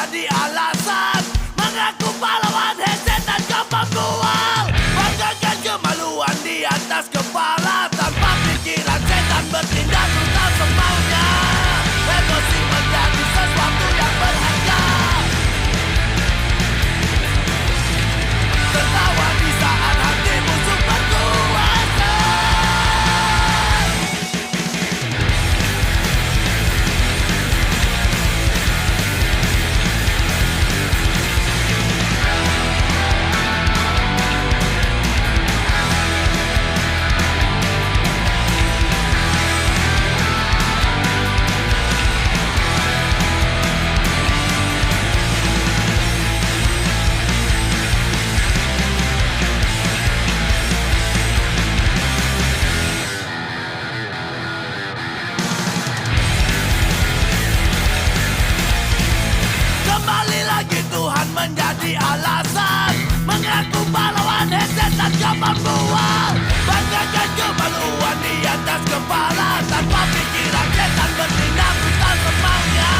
menjadi alasan mengaku pahlawan headset dan kepembual. Banggakan kemaluan di atas kepala tanpa pikiran setan bertindak brutal semaunya. Emosi menjadi sesuatu yang berharga. Tertawa di saat hati musuh berkuasa. Kembali lagi Tuhan menjadi alasan mengaku pahlawan headset dan kepembual. Banggakan kemaluan di atas kepala tanpa pikiran setan bertindak brutal semaunya.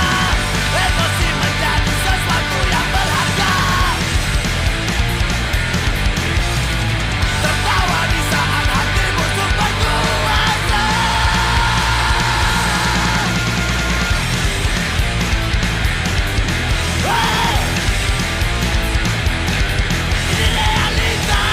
Emosi menjadi sesuatu yang berharga. Tertawa di saat hati musuh berkuasa. Ini realita.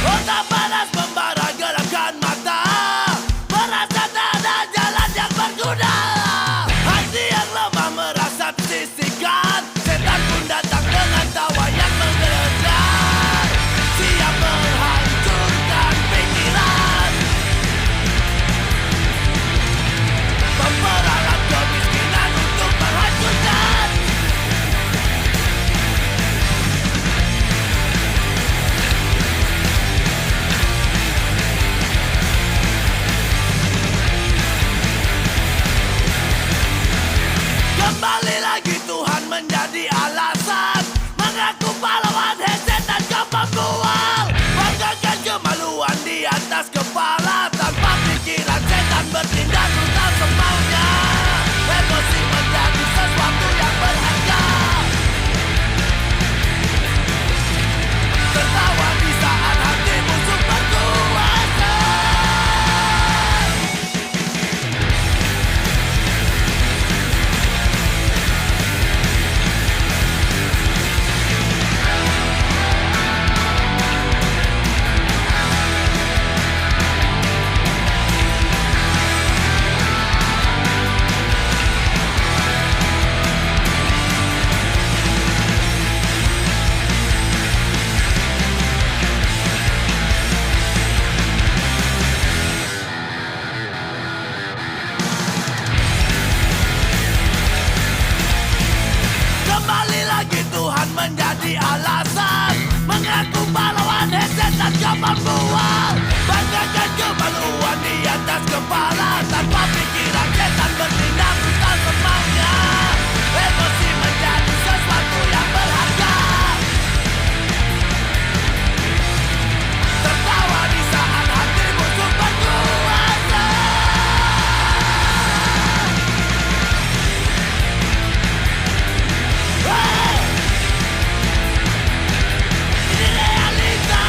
Otak panas membara, gerakkan mata, merasa tak ada jalan yang berguna. Hati yang lemah merasa tersisihkan, setan pun datang dengan tawa yang menggelegar, siap menghancurkan pikiran, memperalat kemiskinan untuk menghancurkan. Kembali lagi Tuhan menjadi alasan mengaku pahlawan headset dan kepembual. Banggakan kemaluan di atas kepala tanpa pikiran setan bertindak brutal semaunya. Emosi menjadi sesuatu yang berharga. Tertawa di saat hati musuh berkuasa. Kembali lagi Tuhan menjadi alasan mengaku pahlawan headset dan kepembual. Banggakan kemaluan di atas kepala tanpa pikiran setan bertindak brutal semaunya. Emosi menjadi sesuatu yang berharga. Tertawa di saat hati musuh berkuasa. Ini realita.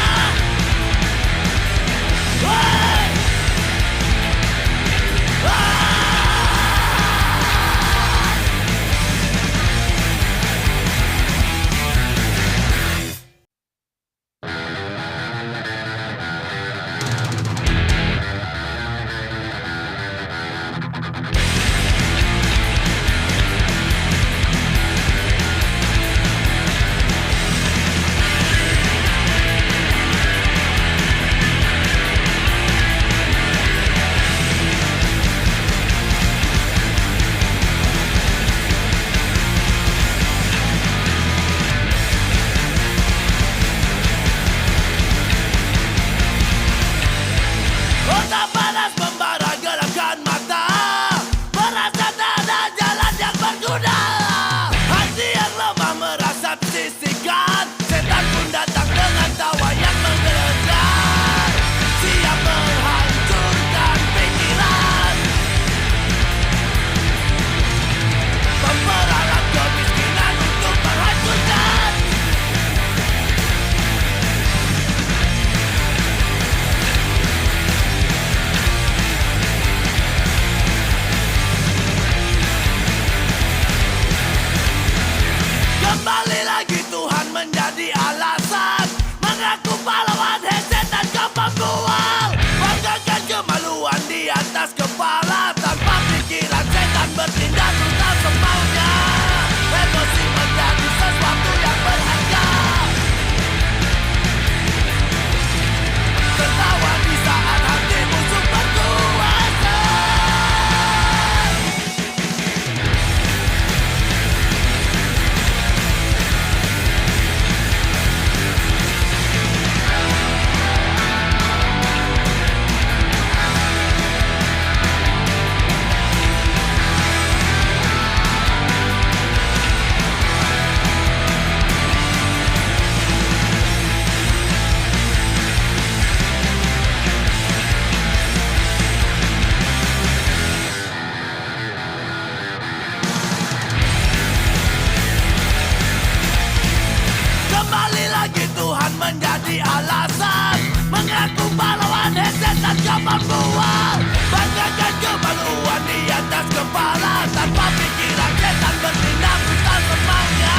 alasan mengaku pahlawan, setan kau membual. Bagaikan kemaluan di atas kepala, tanpa pikiran setan bertindak bukan semaunya.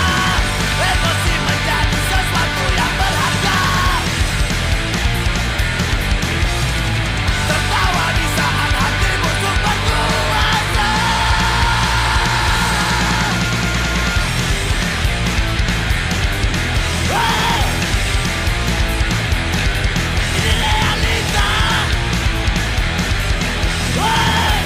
Emosi menjadi sesuatu yang berharga, tertawa di saat hati musuh berkuasa. Hey! Ini realita. Hey!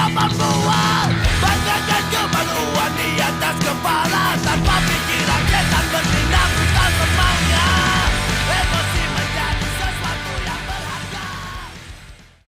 dapat buat